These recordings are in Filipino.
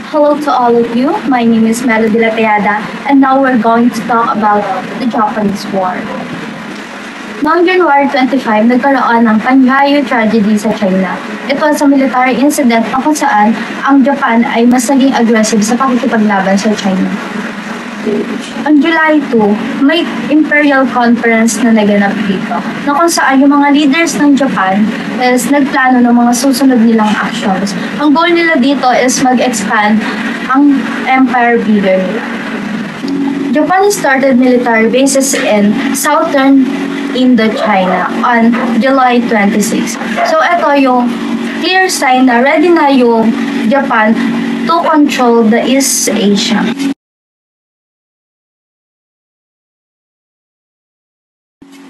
Hello to all of you. My name is Melody Lateada, and now we're going to talk about the Japanese War. Noong January 25, nagkaroon ng Panjayo tragedy sa China. Ito was a military incident na kung saan ang Japan ay mas naging aggressive sa pakikipaglaban sa China. On July 2, may Imperial Conference na naganap dito, na kung saan yung mga leaders ng Japan is nagplano ng mga susunod nilang actions. Ang goal nila dito is mag-expand ang empire bigger nila. Japan started military bases in southern Indochina on July 26. So ito yung clear sign na ready na yung Japan to control the East Asia.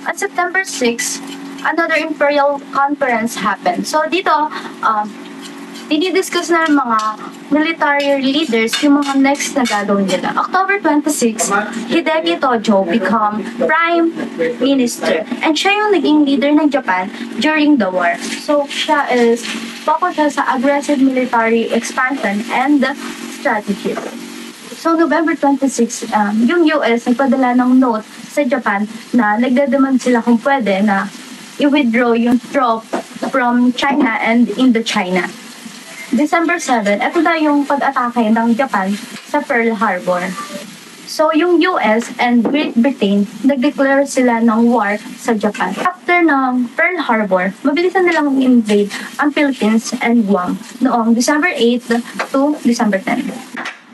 On September 6, another Imperial Conference happened. So dito, dinidiscuss na ng mga military leaders yung mga next na gagawin nila. October 26, Hideki Tojo become Prime Minister. And siya yung naging leader ng Japan during the war. So siya is focus siya sa aggressive military expansion and strategy. So November 26, yung US nagpadala ng note sa Japan na nagdedemand sila kung pwede na i-withdraw yung troop from China and Indochina. December 7, ito na yung pag-atake ng Japan sa Pearl Harbor. So yung US and Great Britain, nag-declare sila ng war sa Japan. After ng Pearl Harbor, mabilisan nilang invade ang Philippines and Guam noong December 8 to December 10.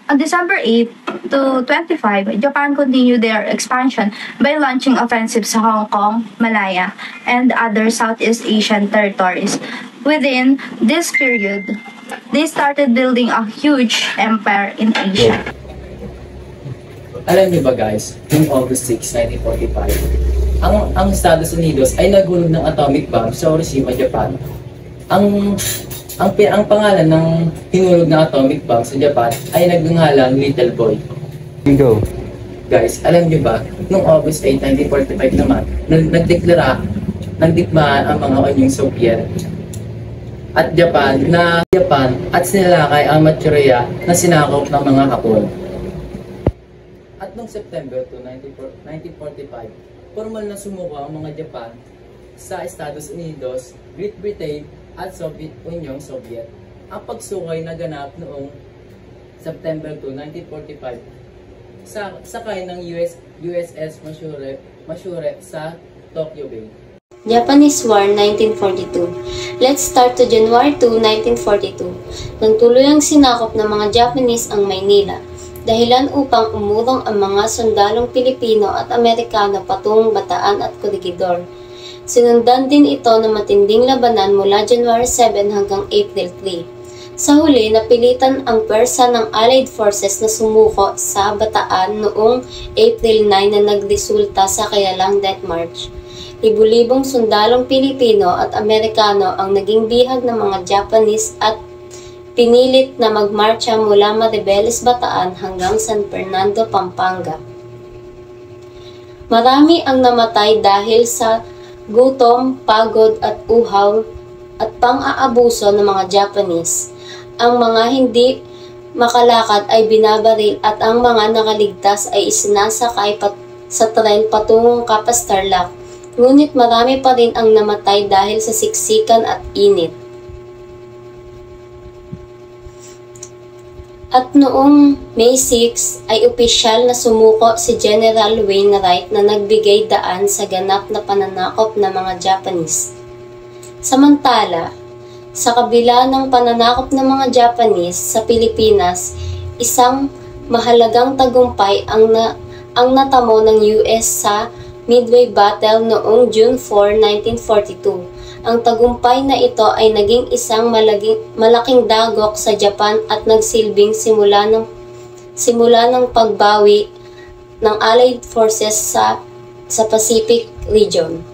On December 8 to 25, Japan continued their expansion by launching offensives sa Hong Kong, Malaya, and other Southeast Asian territories. Within this period, they started building a huge empire in Asia. Alam niyo ba guys, noong August 6, 1945, ang Estados Unidos ay nagulog ng atomic bomb sa Hiroshima, Japan. Ang pangalan ng hinulog na atomic bomb sa Japan ay nagngangalang Little Boy. Go. Guys, alam niyo ba, noong August 8, 1945 naman, nagdikmaan ang mga onyong Soviet at Japan at sinalakay ang Manchuria na sinakop ng mga Hapon. At noong September 2, 1945, formal na sumuko ang mga Japan sa Estados Unidos, Great Britain, at Soviet Union Soviet. Ang pagsukay naganap noong September 2, 1945 sakay ng USS Mashure sa Tokyo Bay. Japanese War 1942. Let's start to January 2, 1942. Nang tuluyang sinakop ng mga Japanese ang Maynila, dahilan upang umurong ang mga sundalong Pilipino at Amerikano patungong Bataan at Corregidor. Sinundan din ito ng matinding labanan mula January 7 hanggang April 3. Sa huli, napilitan ang pwersa ng Allied Forces na sumuko sa Bataan noong April 9 na nagresulta sa Kayalang Death March. Libu-libong sundalong Pilipino at Amerikano ang naging bihag ng mga Japanese at pinilit na magmarcha mula Maribeles, Bataan hanggang San Fernando, Pampanga. Marami ang namatay dahil sa gutom, pagod at uhaw at pang-aabuso ng mga Japanese. Ang mga hindi makalakad ay binabaril at ang mga nakaligtas ay isinasakay sa tren patungong Capas Tarlac. Ngunit marami pa rin ang namatay dahil sa siksikan at init. At noong May 6 ay opisyal na sumuko si General Wainwright na nagbigay daan sa ganap na pananakop ng mga Japanese. Samantala, sa kabila ng pananakop ng mga Japanese sa Pilipinas, isang mahalagang tagumpay ang natamo ng US sa Midway Battle noong June 4, 1942. Ang tagumpay na ito ay naging isang malaking dagok sa Japan at nagsilbing simula ng pagbawi ng Allied Forces sa Pacific Region.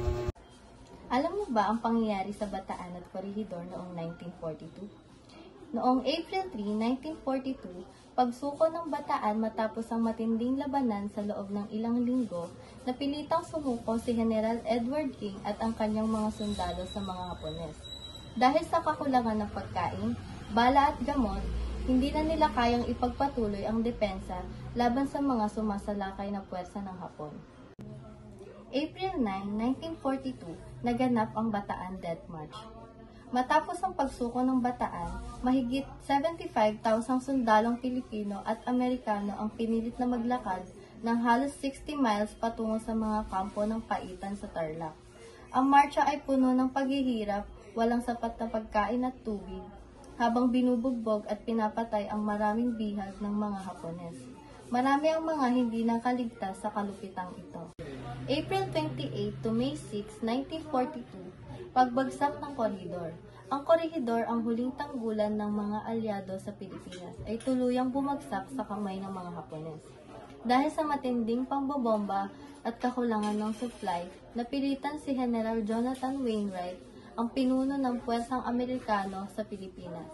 Alam mo ba ang pangyayari sa Bataan at Corregidor noong 1942? Noong April 3, 1942, pagsuko ng Bataan matapos ang matinding labanan sa loob ng ilang linggo, napilitang sumuko si General Edward King at ang kanyang mga sundalo sa mga Hapones. Dahil sa kakulangan ng pagkain, bala at gamot, hindi na nila kayang ipagpatuloy ang depensa laban sa mga sumasalakay na puwersa ng Hapon. April 9, 1942, naganap ang Bataan Death March. Matapos ang pagsuko ng Bataan, mahigit 75,000 sundalong Pilipino at Amerikano ang pinilit na maglakad ng halos 60 miles patungo sa mga kampo ng Paitan sa Tarlac. Ang marcha ay puno ng paghihirap, walang sapat na pagkain at tubig, habang binubugbog at pinapatay ang maraming bihag ng mga Hapones. Marami ang mga hindi nakaligtas sa kalupitang ito. April 28 to May 6, 1942, pagbagsak ng koridor. Ang koridor, ang huling tanggulan ng mga alyado sa Pilipinas, ay tuluyang bumagsak sa kamay ng mga Hapones. Dahil sa matinding pambobomba at kakulangan ng supply, napilitan si General Jonathan Wainwright, ang pinuno ng puwersang Amerikano sa Pilipinas.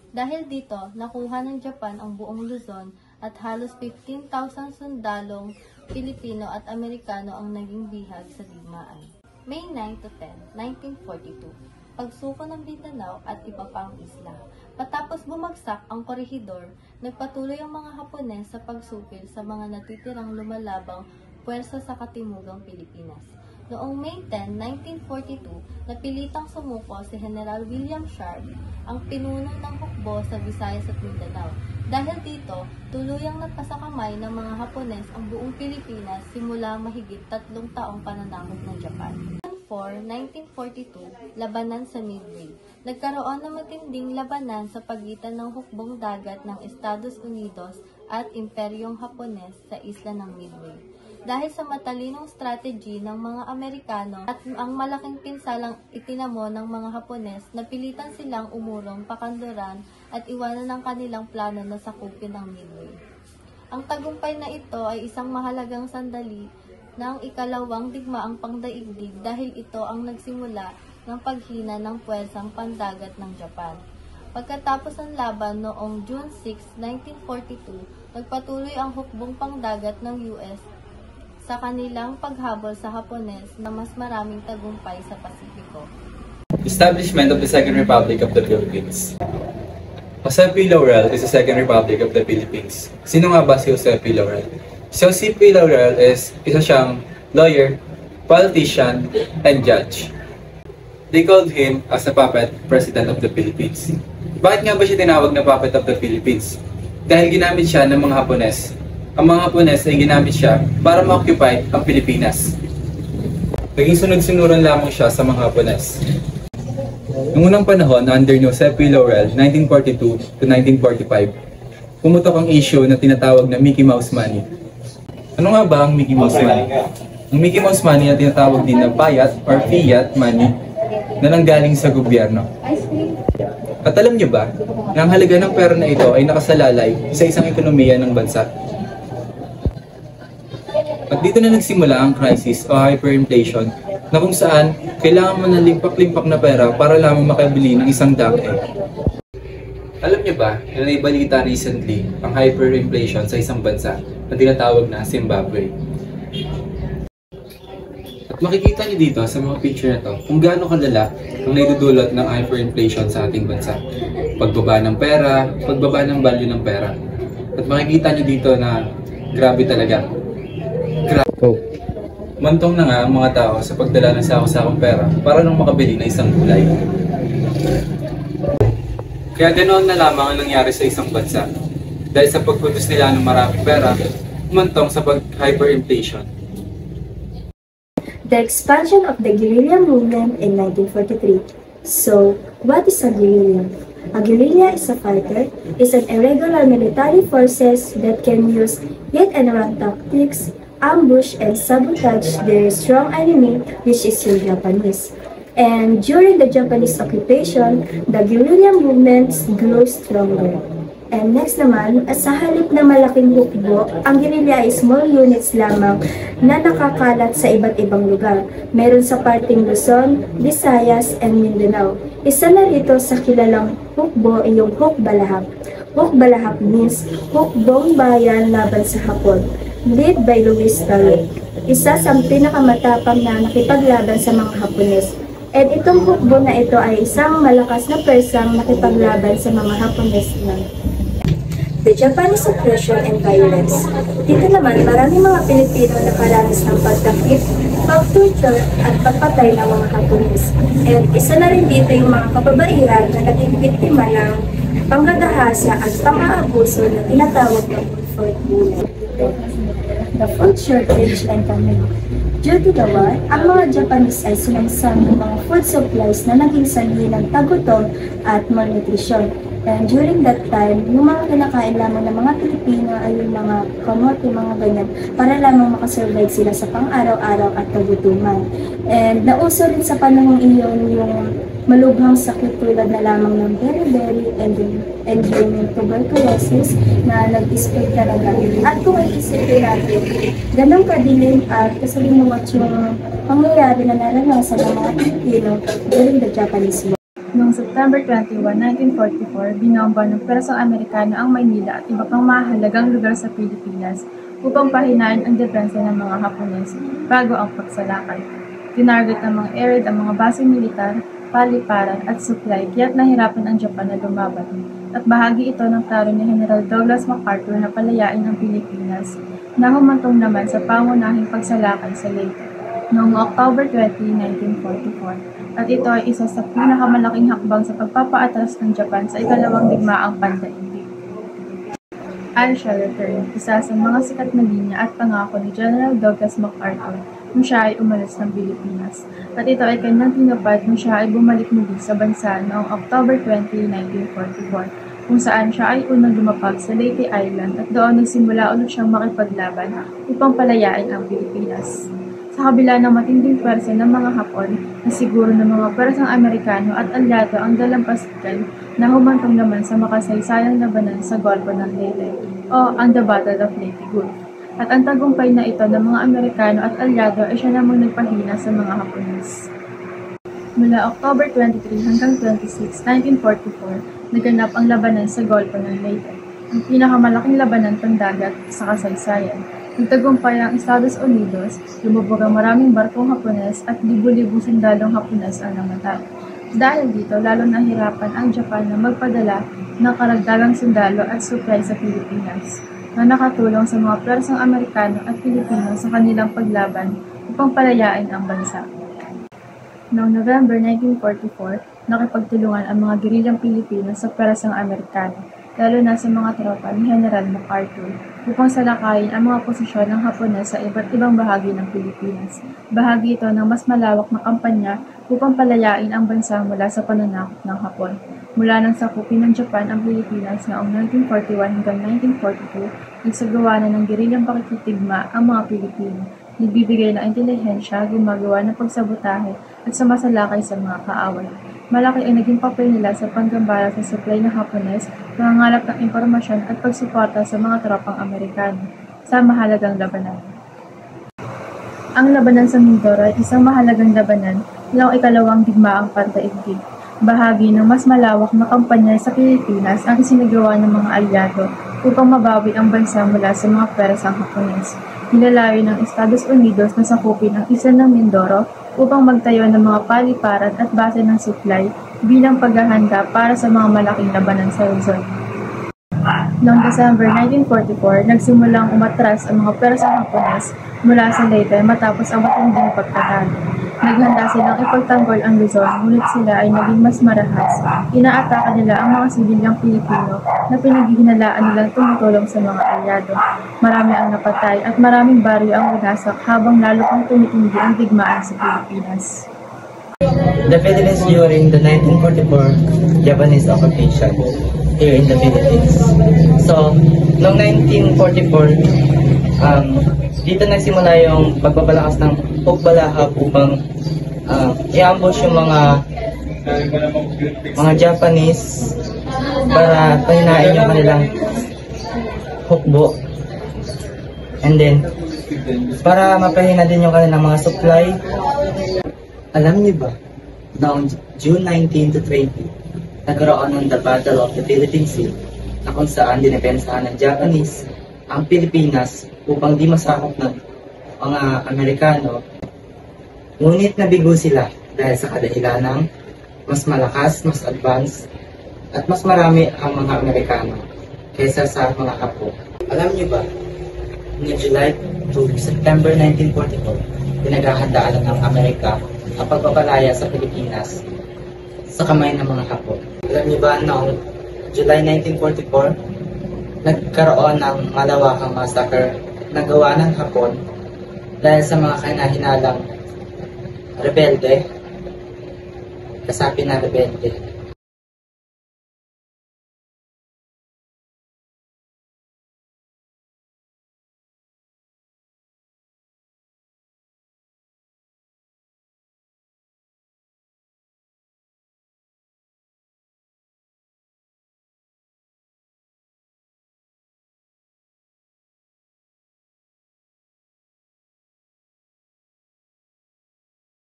Dahil dito, nakuha ng Japan ang buong Luzon at halos 15,000 sundalong Pilipino at Amerikano ang naging bihag sa digmaan. May 9 to 10, 1942, pagsuko ng Mindanao at iba pang isla. Matapos bumagsak ang korehidor, nagpatuloy ang mga Hapones sa pagsupil sa mga natitirang lumalabang puwersa sa katimugang Pilipinas. Noong May 10, 1942, napilitang sumuko si General William Sharp, ang pinuno ng hukbo sa Visayas at Mindanao. Dahil dito, tuluyang napasakamay ng mga Hapones ang buong Pilipinas simula mahigit 3 taong pananakop ng Japan. 4, 1942, labanan sa Midway. Nagkaroon ng matinding labanan sa pagitan ng hukbong dagat ng Estados Unidos at Imperyong Hapones sa isla ng Midway. Dahil sa matalinong strategy ng mga Amerikano at ang malaking pinsalang itinamo ng mga Hapones, napilitan silang umurong pakanluran at iwanan ang kanilang plano na sakupin ang Midway. Ang tagumpay na ito ay isang mahalagang sandali ng ikalawang digmaang pangdaigdig dahil ito ang nagsimula ng paghina ng puwersang pandagat ng Japan. Pagkatapos ng laban noong June 6, 1942, nagpatuloy ang hukbong pangdagat ng US sa kanilang paghabol sa Hapones na mas maraming tagumpay sa Pasipiko. Establishment of the Second Republic of the Philippines. Jose P. Laurel is the Second Republic of the Philippines. Sino nga ba si Jose P. Laurel? Si Jose P. Laurel is isa siyang lawyer, politician, and judge. They called him as the puppet president of the Philippines. Bakit nga ba siya tinawag na puppet of the Philippines? Dahil ginamit siya ng mga Hapones. Ang mga Hapones ay ginamit siya para ma-occupy ang Pilipinas. Naging sunod-sunuran lamang siya sa mga Hapones. Noong unang panahon, under Jose P. Laurel, 1942 to 1945, pumutok ang issue na tinatawag na Mickey Mouse Money. Ano nga ba ang Mickey Mouse Money? Ang Mickey Mouse Money ay tinatawag din na bayat or fiat money na nanggaling sa gobyerno. At alam niyo ba, na ang halaga ng pera na ito ay nakasalalay sa isang ekonomiya ng bansa. At dito na nagsimula ang crisis o hyperinflation na kung saan kailangan mo ng limpak-limpak na pera para lamang makabili ng isang dang egg. Alam niyo ba na naibalita recently ang hyperinflation sa isang bansa na tinatawag na Zimbabwe? At makikita niyo dito sa mga picture na to kung gaano kalala ang naidudulot ng hyperinflation sa ating bansa. Pagbaba ng pera, pagbaba ng value ng pera. At makikita niyo dito na grabe talaga. Mantong na nga ang mga tao sa pagdala ng sako-sakong pera para nang makabili ng isang gulay. Kaya ganoon na lamang ang nangyari sa isang bansa. Dahil sa pagproduce nila ng maraming pera, umantong sa hyperinflation. The expansion of the guerrilla movement in 1943. So, what is a guerrilla? A guerrilla is a fighter, is an irregular military forces that can use hit-and-run tactics, ambush and sabotage their strong enemy, which is the Japanese. And during the Japanese occupation, the guerrilla movements grew stronger. And next naman, sa halip na malaking hukbo, ang guerrilla ay small units lamang na nakakalat sa iba't ibang lugar. Meron sa parting Luzon, Visayas, and Mindanao. Isa na rito sa kilalang hukbo ay yung Hukbalahap. Hukbalahap means hukbong bayan laban sa Hapon, led by Luis Taruc, isa sa pinakamatapang na nakipaglaban sa mga Hapones. At itong hukbo na ito ay isang malakas na persang nakipaglaban sa mga Hapones naman. the Japanese oppression and violence. Dito naman, maraming mga Pilipino nakaranas ng pagdakip, pag-torture at pagpatay ng mga Hapones. And isa na rin dito yung mga kababaihan na naging biktima ng panggadahasa at pang-aabuso na tinatawag ng food bullying. The food shortage and famine. Due to the war, ang mga Japanese ay sinangsang ng mga food supplies na naging sanhi ng tagutom at malnutrition. And during that time, yung mga kinakain lamang ng mga Pilipino ay yung mga kamote, mga ganyan, para lamang makasurvive sila sa pang-araw-araw at kagutuman. And nauso rin sa panahon iyon yung malubhang sakit tulad na lamang ng beriberi and yung tuberculosis na nag-spread talaga. At kung iisipin natin, ganun kadilim at kasalimuot yung pangyayari na naranasan ng mga Pilipino during the Japanese War. Noong September 21, 1944, binomba ng persong Amerikano ang Maynila at iba pang mahalagang lugar sa Pilipinas upang pahinaan ang depensa ng mga Hapones bago ang pagsalakay. Tinarget ng mga arid ang mga base militar, paliparan at supply kaya't nahirapan ang Japan na lumaban. At bahagi ito ng plano ni General Douglas MacArthur na palayain ang Pilipinas na humantong naman sa pangunahing pagsalakay sa Leyte noong October 20, 1944. At ito ay isa sa pinakamalaking hakbang sa pagpapaatras ng Japan sa ikalawang digmaang pandaigdig. I shall return, isa sa mga sikat na linya at pangako ni General Douglas MacArthur nung siya ay umalis ng Pilipinas. At ito ay kanyang tinupad nung siya ay bumalik muli sa bansa noong October 20, 1944, kung saan siya ay unang lumapag sa Leyte Island at doon nagsimula ulit siyang makipaglaban upang palayain ang Pilipinas. Sa kabila ng matinding pwersa ng mga Hapon, na siguro ng mga pwersang Amerikano at alyado ang dalampasigan na humantong naman sa makasaysayang labanan sa Golfo ng Leyte o ang The Battle of Leyte Gulf. At ang tagumpay na ito ng mga Amerikano at alyado ay siya namang nagpahina sa mga Hapones. Mula October 23 hanggang 26, 1944, naganap ang labanan sa Golfo ng Leyte, ang pinakamalaking labanan pandagat sa kasaysayan. Nagtagumpay ang Estados Unidos, lumubog ang maraming barkong Hapones at libu-libu sundalong Hapones ang namatay. Dahil dito, lalo nahirapan ang Japan na magpadala ng karagdagang sundalo at supply sa Pilipinas, na nakatulong sa mga pwersang Amerikano at Pilipino sa kanilang paglaban upang palayain ang bansa. Noong November 1944, nakipagtulungan ang mga gerilyang Pilipino sa pwersang Amerikano, lalo na sa mga tropa ni General MacArthur, upang salakayin ang mga posisyon ng Hapones sa iba't ibang bahagi ng Pilipinas. Bahagi ito ng mas malawak na kampanya upang palayain ang bansa mula sa pananakot ng Hapon. Mula nang sakupin ng Japan ang Pilipinas noong 1941 hanggang 1942, nagsagawa na ng gerilyang pakikitigma ang mga Pilipino, nagbibigay ng intelihensya, gumagawa ng pagsabotahe at sumasalakay sa mga kaaway. Malaki ay naging papel nila sa panggambala sa supply ng Hapones, pangangalap ng impormasyon at pagsuporta sa mga tropang Amerikano sa mahalagang labanan. Ang labanan sa Mindoro ay isang mahalagang labanan noong ikalawang digmaang pandaigdig. Bahagi ng mas malawak na kampanya sa Pilipinas ang isinagawa ng mga alyado upang mabawi ang bansa mula sa mga pwersang Hapones. Nilalayo ng Estados Unidos na sakupin ang isla ng Mindoro upang magtayo ng mga paliparan at base ng supply bilang paghahanda para sa mga malaking labanan sa Luzon. Noong December 1944, nagsimulang umatras ang mga pwersang Hapones mula sa Leyte matapos ang matinding pagtatalo. Naghanda silang ipagtanggol ang Luzon, ngunit sila ay naging mas marahas. Inaataka nila ang mga sibilyang Pilipino na pinaghihinalaan nilang tumutulong sa mga alyado. Marami ang napatay at maraming baryo ang winasak habang lalo pang tumitindi ang digmaan sa Pilipinas. The Philippines during the 1944 Japanese occupation here in the Philippines. So, noong 1944, dito nagsimula yung pagpapalakas ng pagbalahap upang i-ambush yung mga Japanese para pahinain yung kanilang hukbo. And then, para mapahina din yung kanilang mga supply. Alam niyo ba, noong June 19 to 20, nagkaroon ng the Battle of the Philippine Sea na kung saan dinepensahan ng Japanese ang Pilipinas upang di masakop ng mga Amerikano. Ngunit nabigo sila dahil sa kadahilan ng mas malakas, mas advanced, at mas marami ang mga Amerikano. kaysa sa mga Hapon. Alam niyo ba, ni July to September 1944, pinaghahandaan ng Amerika ang pagpapalaya sa Pilipinas sa kamay ng mga Hapon. Alam niyo ba, noong July 1944, nagkaroon ng malawakang massacre na gawa ng Hapon dahil sa mga kahinalang rebelde, kasapi na rebelde.